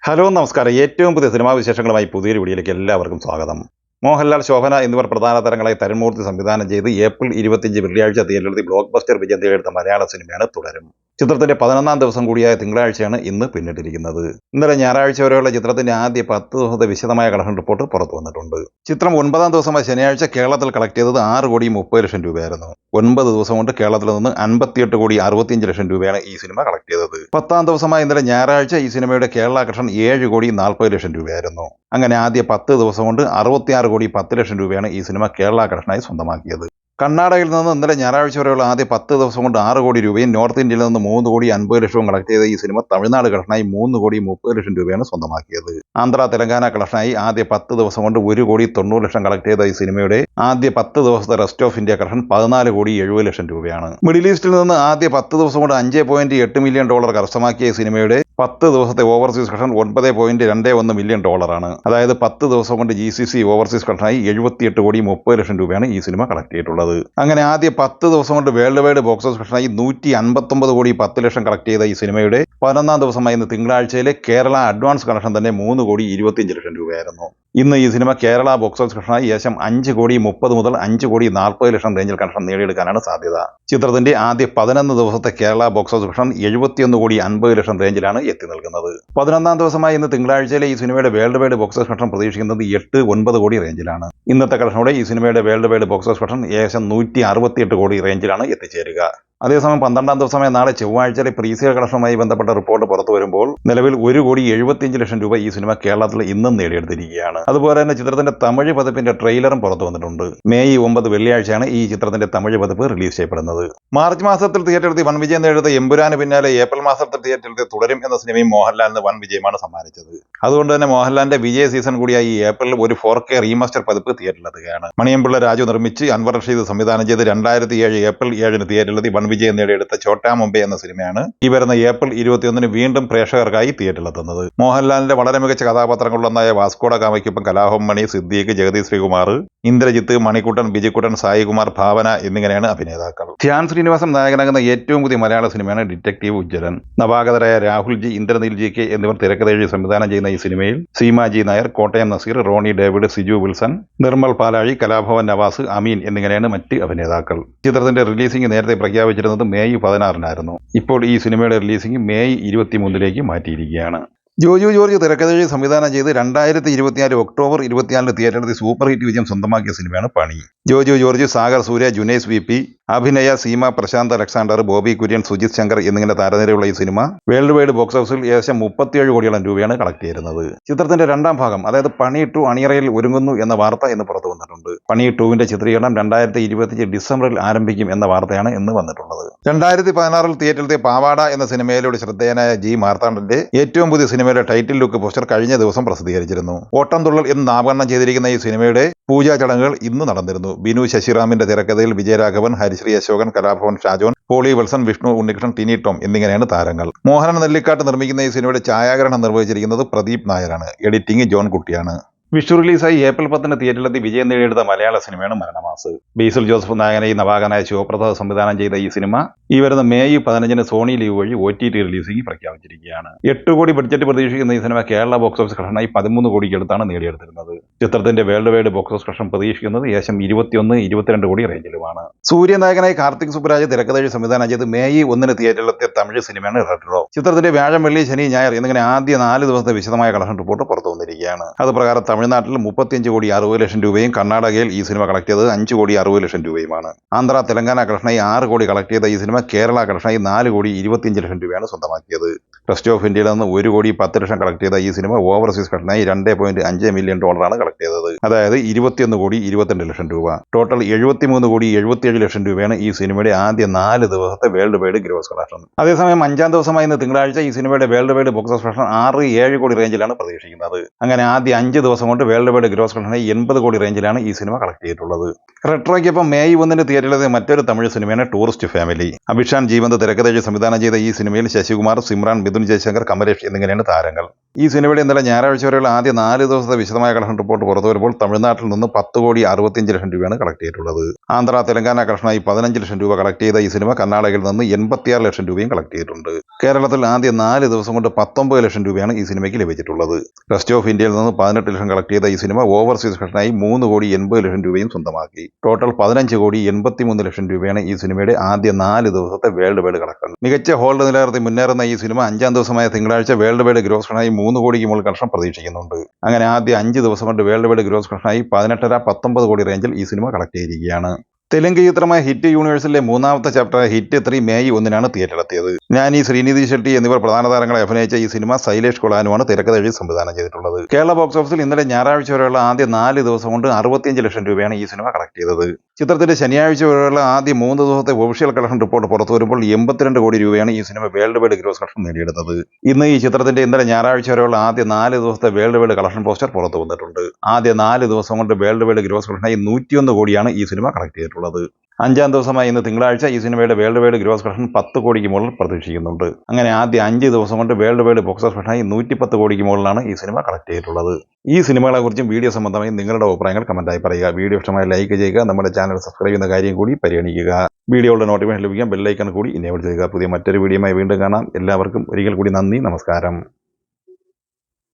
Hello നമസ്കാരം. ഏറ്റവും പുതിയ സിനിമാ വിശേഷങ്ങളുമായി പുതിയൊരു വീഡിയോയിലേക്ക് എല്ലാവർക്കും സ്വാഗതം. മോഹൻലാൽ, ശോഭന എന്നിവർ പ്രധാന താരങ്ങളായി തരുൺമൂർത്തി സംവിധാനം ചെയ്ത് ഏപ്രിൽ 25 വെള്ളിയാഴ്ച തിയേറ്ററിൽ ബ്ലോക്ക് ബസ്റ്റർ വിജയം നേടിയെടുത്ത മലയാള സിനിമയാണ് തുടരും. ചിത്രത്തിന്റെ 11ാം ദിവസം കൂടിയായ തിങ്കളാഴ്ചയാണ് ഇന്ന് പിന്നിട്ടിരിക്കുന്നത്. ഇന്നലെ ഞായറാഴ്ച വരെയുള്ള ചിത്രത്തിന്റെ ആദ്യ 10 ദിവസത്തെ വിശദമായ കളക്ഷൻ റിപ്പോർട്ട് പുറത്തു വന്നിട്ടുണ്ട്. ചിത്രം 9ാം ദിവസമായ ശനിയാഴ്ച കേരളത്തിൽ കളക്ട് ചെയ്തത് 6,30,00,000 രൂപയായിരുന്നു. 9 ദിവസം കൊണ്ട് കേരളത്തിൽ നിന്ന് 58,65,00,000 രൂപയാണ് ഈ സിനിമ കളക്ട് ചെയ്തത്. 10ാം ദിവസമായ ഇന്നലെ ഞായറാഴ്ച ഈ സിനിമയുടെ കേരള കളക്ഷൻ 7,40,00,000 രൂപയായിരുന്നു. അങ്ങനെ ആദ്യ 10 ദിവസം കൊണ്ട് 66,10,00,000 രൂപയാണ് ഈ സിനിമ കേരള കളക്ഷനായി സ്വന്തമാക്കിയത്. കർണാടകയിൽ നിന്ന് ഇന്നലെ ഞായറാഴ്ച വരെയുള്ള ആദ്യ 10 ദിവസം കൊണ്ട് 6 കോടി രൂപയും നോർത്ത് ഇന്ത്യയിൽ നിന്ന് 3,50,00,000 കളക്ട് ചെയ്ത ഈ സിനിമ തമിഴ്നാട് കളക്ഷനായി 3,30,00,000 രൂപയാണ് സ്വന്തമാക്കിയത്. ആന്ധ്ര തെലങ്കാന കളക്ഷനായി ആദ്യ 10 ദിവസം കൊണ്ട് 1,90,00,000 കളക്ട് ചെയ്ത ഈ സിനിമയുടെ ആദ്യ 10 ദിവസത്തെ റെസ്റ്റ് ഓഫ് ഇന്ത്യ കളക്ഷൻ 14,70,00,000 രൂപയാണ്. മിഡിൽ ഈസ്റ്റിൽ നിന്ന് ആദ്യ 10 ദിവസം കൊണ്ട് $5.8 മില്യൺ കരസ്ഥമാക്കിയ ഈ സിനിമയുടെ 10 ദിവസത്തെ ഓവർസീസ് കളക്ഷൻ $9.21 മില്യൺ ആണ്. അതായത് 10 ദിവസം കൊണ്ട് GCC ഓവർസീസ് കളക്ഷനായി 78,30,00,000 രൂപയാണ് ഈ സിനിമ കളക്ട് ചെയ്തിട്ടുള്ളത്. അങ്ങനെ ആദ്യ 10 ദിവസം കൊണ്ട് വേൾഡ് വൈഡ് ബോക്സ് ഓഫീസ് കളക്ഷനായി 159,10,00,000 കളക്ട് ചെയ്ത ഈ സിനിമയുടെ 11ാം ദിവസമായ ഇന്ന് തിങ്കളാഴ്ചയിലെ കേരള അഡ്വാൻസ് കളക്ഷൻ തന്നെ 3,25,00,000 രൂപയായിരുന്നു. ഇന്ന് ഈ സിനിമ കേരള ബോക്സ് ഓഫീസ് കളക്ഷനായി ഏകദേശം 5,30,00,000 മുതൽ 5,40,00,000 റേഞ്ചിൽ കളക്ഷൻ നേടിയെടുക്കാനാണ് സാധ്യത. ചിത്രത്തിന്റെ ആദ്യ 11 ദിവസത്തെ കേരള ബോക്സ് ഓഫീസ് കളക്ഷൻ 71,50,00,000 റേഞ്ചിലാണ് എത്തി നിൽക്കുന്നത്. 11ാം ദിവസമായ ഇന്ന് തിങ്കളാഴ്ചയിലെ ഈ സിനിമയുടെ world wide box office collection പ്രതീക്ഷിക്കുന്നത് 8-9 കോടി റേഞ്ചിലാണ്. ഇന്നത്തെ കളക്ഷനോടെ ഈ സിനിമയുടെ world wide box office collection ഏകദേശം 168 കോടി റേഞ്ചിലാണ് എത്തിച്ചേരുക. അതേസമയം 12ാം ദിവസമായ നാളെ ചൊവ്വാഴ്ചയിലെ പ്രീസിയൽ കളക്ഷനുമായി ബന്ധപ്പെട്ട റിപ്പോർട്ട് പുറത്തു വരുമ്പോൾ നിലവിൽ 1,75,00,000 രൂപ ഈ സിനിമ കേരളത്തിൽ ഇന്നും നേടിയെടുത്തിരിക്കുകയാണ്. അതുപോലെ തന്നെ ചിത്രത്തിന്റെ തമിഴ് പതിപ്പിന്റെ ട്രെയിലറും പുറത്തു വന്നിട്ടുണ്ട്. മെയ് 9 വെള്ളിയാഴ്ചയാണ് ഈ ചിത്രത്തിന്റെ തമിഴ് പതിപ്പ് റിലീസ് ചെയ്യപ്പെടുന്നത്. മാർച്ച് മാസത്തിൽ തിയേറ്ററിൽ വൻ വിജയം നേടിയത് എമ്പുരാന് പിന്നാലെ ഏപ്രിൽ മാസത്തിൽ തിയേറ്ററിൽ തുടരും എന്ന സിനിമയും മോഹൻലാലിന് വൻ വിജയമാണ് സമ്മാനിച്ചത്. അതുകൊണ്ട് തന്നെ മോഹൻലാലിന്റെ വിജയ സീസൺ കൂടിയായി ഈ ഏപ്രിലിൽ ഒരു 4K റീമാസ്റ്റർ പതിപ്പ് തിയേറ്ററിലെത്തുകയാണ്. മണിയമ്പിള്ള രാജു നിർമ്മിച്ച് അൻവർ റഷീദ് സംവിധാനം ചെയ്ത് 2007 ഏപ്രിൽ 7 തിയേറ്ററിലെത്തി വൻ വിജയം നേടിയെടുത്ത ചോട്ടാ മുംബൈ എന്ന സിനിമയാണ് ഈ വരുന്ന ഏപ്രിൽ 21 വീണ്ടും പ്രേക്ഷകർക്കായി തിയേറ്ററിലെത്തുന്നത്. മോഹൻലാലിന്റെ വളരെ മികച്ച കഥാപാത്രങ്ങളിലൊന്നായ വാസ്കോഡ ഗാമയ്ക്കൊപ്പം കലാഭവൻ മണി, സിദ്ദീഖ്, ജഗതി ശ്രീകുമാർ, ഇന്ദ്രജിത്ത്, മണിക്കുട്ടൻ, ബിജിക്കുട്ടൻ, സായികുമാർ, ഭാവന എന്നിങ്ങനെയാണ് അഭിനേതാക്കൾ. ധ്യാൻ ശ്രീനിവാസൻ നായകനാകുന്ന ഏറ്റവും പുതിയ മലയാള സിനിമയാണ് ഡിറ്റക്റ്റീവ് ഉജ്ജ്വലൻ. നവാഗതരായ രാഹുൽ ജി, ഇന്ദ്രനീൽ JK എന്നിവർ തിരക്കഥയെഴുതി സംവിധാനം ചെയ്യുന്ന ഈ സിനിമയിൽ സീമാജി നായർ, കോട്ടയം നസീർ, റോണി ഡേവിഡ്, സിജു വിൽസൺ, നിർമ്മൽ പാലാഴി, കലാഭവൻ നവാസ്, അമീൻ എന്നിങ്ങനെയാണ് മറ്റ് അഭിനേതാക്കൾ. ചിത്രത്തിന്റെ റിലീസിംഗ് നേരത്തെ പ്രഖ്യാപിച്ചിരുന്നത് മെയ് 16 ഇപ്പോൾ ഈ സിനിമയുടെ റിലീസിംഗ് മെയ് 23 മാറ്റിയിരിക്കുകയാണ്. ജോജു ജോർജ് തിരക്കഥയെഴുതി സംവിധാനം ചെയ്ത് 2024 ഒക്ടോബർ 24 തിയേറ്ററിൽ സൂപ്പർ ഹിറ്റ് വിജയം സ്വന്തമാക്കിയ സിനിമയാണ് പണി. ജോജു ജോർജ്, സാഗർ സൂര്യ, ജുനൈസ് VP, അഭിനയ, സീമ, പ്രശാന്ത് അലക്സാണ്ടർ, ബോബി കുര്യൻ, സുജിത് ശങ്കർ എന്നിങ്ങനെ താരനിരയുള്ള ഈ സിനിമ വേൾഡ് വൈഡ് ബോക്സ് ഓഫീസിൽ ഏകദേശം 37 കോടിയോളം രൂപയാണ് കളക്ട് ചെയ്യുന്നത്. ചിത്രത്തിന്റെ രണ്ടാം ഭാഗം, അതായത് പണി 2 അണിയറയിൽ ഒരുങ്ങുന്നു എന്ന വാർത്ത ഇന്ന് പുറത്തു വന്നിട്ടുണ്ട്. പണി 2വിന്റെ ചിത്രീകരണം 2025 ഡിസംബറിൽ ആരംഭിക്കും എന്ന വാർത്തയാണ് ഇന്ന് വന്നിട്ടുള്ളത്. 2016 തിയേറ്ററിലെ പാവാട എന്ന സിനിമയിലൂടെ ശ്രദ്ധേയനായ G മാർത്താണ്ഡന്റെ ഏറ്റവും പുതിയ സിനിമയുടെ ടൈറ്റിൽ ലുക്ക് പോസ്റ്റർ കഴിഞ്ഞ ദിവസം പ്രസിദ്ധീകരിച്ചിരുന്നു. ഓട്ടം തുള്ളൽ എന്ന് നാമകരണം ചെയ്തിരിക്കുന്ന ഈ സിനിമയുടെ പൂജാ ചടങ്ങുകൾ ഇന്ന് നടന്നിരുന്നു. ബിനു ശശിറാമിന്റെ തിരക്കഥയിൽ വിജയരാഘവൻ, ഹരിശ്രീ അശോകൻ, കലാഭവൻ ഷാജോൻ, പോളി വത്സൻ, വിഷ്ണു ഉണ്ണികൃഷ്ണൻ, ടിനി ടോം എന്നിങ്ങനെയാണ് താരങ്ങൾ. മോഹനൻ നെല്ലിക്കാട്ട് നിർമ്മിക്കുന്ന ഈ സിനിമയുടെ ഛായാഗ്രഹണം നിർവഹിച്ചിരിക്കുന്നത് പ്രദീപ് നായരാണ്. എഡിറ്റിംഗ് ജോൺ കുട്ടിയാണ്. വിഷു റിലീസായി ഏപ്രിൽ 10 തിയേറ്ററിലെത്തി വിജയം നേടിയെടുത്ത മലയാള സിനിമയാണ് മരണമാസ്. ബേസിൽ ജോസഫ് നായകനായി നവാഗനായ ശിവപ്രസാദ് സംവിധാനം ചെയ്ത ഈ സിനിമ ഈ വരുന്ന മെയ് 15 സോണി ലീവ് വഴി OTT റിലീസിംഗ് പ്രഖ്യാപിച്ചിരിക്കുകയാണ്. 8 കോടി ബഡ്ജറ്റ് പ്രതീക്ഷിക്കുന്ന ഈ സിനിമ കേരള ബോക്സ് ഓഫീസ് കളക്ഷനായി 13 കോടിക്ക് അടുത്താണ് നേടിയെടുത്തിരുന്നത്. ചിത്രത്തിന്റെ world wide box office collection പ്രതീക്ഷിക്കുന്നത് ഏകദേശം 21-22 കോടി റേഞ്ചിലുമാണ്. സൂര്യനായകനായി കാർത്തിക് സുബ്രാജ് തിരക്കഥയെഴുതി സംവിധാനം ചെയ്ത് മെയ് 1 തിയേറ്ററിലെത്തിയ തമിഴ് സിനിമയാണ് റെട്രോ. ചിത്രത്തിന്റെ വ്യാഴം, വെള്ളി, ശനി, ഞായർ എന്നിങ്ങനെ ആദ്യ 4 ദിവസത്തെ വിശദമായ കളക്ഷൻ റിപ്പോർട്ട് പുറത്തു വന്നിരിക്കുകയാണ്. അത് പ്രകാരം തമിഴ്നാട്ടിൽ 35,60,00,000 രൂപയും കർണാടകയിൽ ഈ സിനിമ കളക്ട് ചെയ്തത് 5,60,00,000 രൂപയുമാണ്. ആന്ധ്ര തെലങ്കാന കളക്ഷനായി 6 കോടി കളക്ട് ചെയ്ത ഈ സിനിമ കേരള കളക്ഷനായി 4,25,00,000 രൂപയാണ് സ്വന്തമാക്കിയത്. റെസ്റ്റ് ഓഫ് ഇന്ത്യയിൽ നിന്ന് 1,10,00,000 കളക്ട് ചെയ്ത ഈ സിനിമ ഓവർസീസ് കളക്ഷനായി $2.5 മില്യൺ കളക്ട് ചെയ്തത്. അതായത് 21,22,00,000 രൂപ. ടോട്ടൽ 73,77,00,000 രൂപയാണ് ഈ സിനിമയുടെ ആദ്യ 4 ദിവസത്തെ വേൾഡ് വൈഡ് ഗ്രോസ് കളക്ഷൻ. അതേസമയം 5ാം ദിവസമായ ഇന്ന് തിങ്കളാഴ്ച ഈ സിനിമയുടെ world wide box office collection 6-7 കോടി റേഞ്ചിലാണ് പ്രതീക്ഷിക്കുന്നത്. അങ്ങനെ ആദ്യ 5 ദിവസം കൊണ്ട് വേൾഡ് വൈഡ് ഗ്രോസ് കളക്ഷനായി 80 കോടി റേഞ്ചിലാണ് ഈ സിനിമ കളക്ട് ചെയ്തിട്ടുള്ളത്. റെട്രോയ്ക്കൊപ്പം മെയ് 1 തിയേറ്ററിലെത്തിയ മറ്റൊരു തമിഴ് സിനിമയാണ് ടൂറിസ്റ്റ് ഫാമിലി. അഭിഷാൻ ജീവന്ത് തിരക്കഥയെഴുതി സംവിധാനം ചെയ്ത ഈ സിനിമയിൽ ശശികുമാർ, സിമ്രാൻ, മിഥുൻ ജയശങ്കർ, കമലേഷ് എന്നിങ്ങനെയാണ് താരങ്ങൾ. ഈ സിനിമയുടെ ഇന്നലെ ഞായറാഴ്ച വരെയുള്ള ആദ്യ 4 ദിവസത്തെ വിശദമായ കളക്ഷൻ റിപ്പോർട്ട് പുറത്തു വരുമ്പോൾ തമിഴ്നാട്ടിൽ നിന്ന് 10,65,00,000 രൂപയാണ് കളക്ട് ചെയ്തിട്ടുള്ളത്. ആന്ധ്ര തെലങ്കാന കളക്ഷനായി 15 ലക്ഷം രൂപ കളക്ട് ചെയ്ത ഈ സിനിമ കർണാടകയിൽ നിന്ന് 86 ലക്ഷം രൂപയും കളക്ട് ചെയ്തിട്ടുണ്ട്. കേരളത്തിൽ ആദ്യ 4 ദിവസം കൊണ്ട് 19 ലക്ഷം രൂപയാണ് ഈ സിനിമയ്ക്ക് ലഭിച്ചിട്ടുള്ളത്. റെസ്റ്റ് ഓഫ് ഇന്ത്യയിൽ നിന്ന് 18 ലക്ഷം കളക്ട് ചെയ്ത ഈ സിനിമ ഓവർസീസ് കളക്ഷനായി 3,80,00,000 രൂപയും സ്വന്തമാക്കി. ടോട്ടൽ 15,83,00,000 രൂപയാണ് ഈ സിനിമയുടെ ആദ്യ 4 ദിവസത്തെ വേൾഡ് വൈഡ് കളക്ഷൻ. മികച്ച ഹോൾഡ് നിലനിർത്തി മുന്നേറുന്ന ഈ സിനിമ 5ാം ദിവസമായ തിങ്കളാഴ്ച വേൾഡ് വൈഡ് ഗ്രോസ് കളക്ഷനായി 3 കോടിക്ക് മുകളിൽ കളക്ഷൻ പ്രതീക്ഷിക്കുന്നുണ്ട്. അങ്ങനെ ആദ്യ 5 ദിവസം കൊണ്ട് വേൾഡ് വൈഡ് ഗ്രോസ് കളക്ഷനായി 18.5-19 കോടി റേഞ്ചിൽ ഈ സിനിമ കളക്ട് ചെയ്തിരിക്കുകയാണ്. തെലുങ്ക് ചിത്രമായ ഹിറ്റ് യൂണിവേഴ്സിലെ 3ാമത്തെ ചാപ്റ്ററായ ഹിറ്റ് 3 മെയ് 1 തിയേറ്ററിലെത്തിയത്. ഞാനി, ശ്രീനിധി ഷെട്ടി എന്നിവർ പ്രധാന താരങ്ങളെ അഭിനയിച്ച ഈ സിനിമ ശൈലേഷ് കൊളാനുമാണ് തിരക്കഥ എഴുതി സംവിധാനം ചെയ്തിട്ടുള്ളത്. കേരള ബോക്സ് ഓഫീസിൽ ഇന്നലെ ഞായറാഴ്ച വരെയുള്ള ആദ്യ 4 ദിവസം കൊണ്ട് 65 ലക്ഷം രൂപയാണ് ഈ സിനിമ കളക്ട് ചെയ്തത്. ചിത്രത്തിന്റെ ശനിയാഴ്ച വരെയുള്ള ആദ്യ 3 ദിവസത്തെ ഒഫീഷ്യൽ കളക്ഷൻ റിപ്പോർട്ട് പുറത്തു വരുമ്പോൾ 82 കോടി രൂപയാണ് ഈ സിനിമ വേൾഡ് വൈഡ് ഗ്രോസ് കളക്ഷൻ നേടിയെടുത്തത്. ഇന്ന് ഈ ചിത്രത്തിന്റെ ഇന്നലെ ഞായറാഴ്ച വരെയുള്ള ആദ്യ 4 ദിവസത്തെ വേൾഡ് വൈഡ് കളക്ഷൻ പോസ്റ്റർ പുറത്തു വന്നിട്ടുണ്ട്. ആദ്യ 4 ദിവസം കൊണ്ട് വേൾഡ് വൈഡ് ഗ്രോസ് കളക്ഷനായി 101 കോടിയാണ് ഈ സിനിമ കളക്ട് ചെയ്തിട്ടുള്ളത്. 5ാം ദിവസമായ ഇന്ന് തിങ്കളാഴ്ച ഈ സിനിമയുടെ വേൾഡ് വൈഡ് ഗ്രോസ് കളക്ഷൻ 10 കോടിക്ക് മുകളിൽ പ്രതീക്ഷിക്കുന്നുണ്ട്. അങ്ങനെ ആദ്യ 5 ദിവസം കൊണ്ട് വേൾഡ് വൈഡ് ബോക്സ് ഓഫീസ് കളക്ഷനായി 110 കോടിക്ക് മുകളിലാണ് ഈ സിനിമ കളക്ട് ചെയ്തിട്ടുള്ളത്. ഈ സിനിമകളെക്കുറിച്ചും വീഡിയോ സംബന്ധമായി നിങ്ങളുടെ അഭിപ്രായങ്ങൾ കമന്റായി പറയുക. വീഡിയോ ഇഷ്ടമായി ലൈക്ക് ചെയ്യുക. നമ്മുടെ ചാനൽ സബ്സ്ക്രൈബ് ചെയ്യുന്ന കാര്യം കൂടി പരിഗണിക്കുക. വീഡിയോയുടെ നോട്ടിഫിക്കേഷൻ ലഭിക്കാൻ ബെല്ലൈക്കൺ കൂടി എനേബിൾ ചെയ്യുക. പുതിയ മറ്റൊരു വീഡിയോയുമായി വീണ്ടും കാണാം. എല്ലാവർക്കും ഒരിക്കൽ കൂടി നന്ദി, നമസ്കാരം.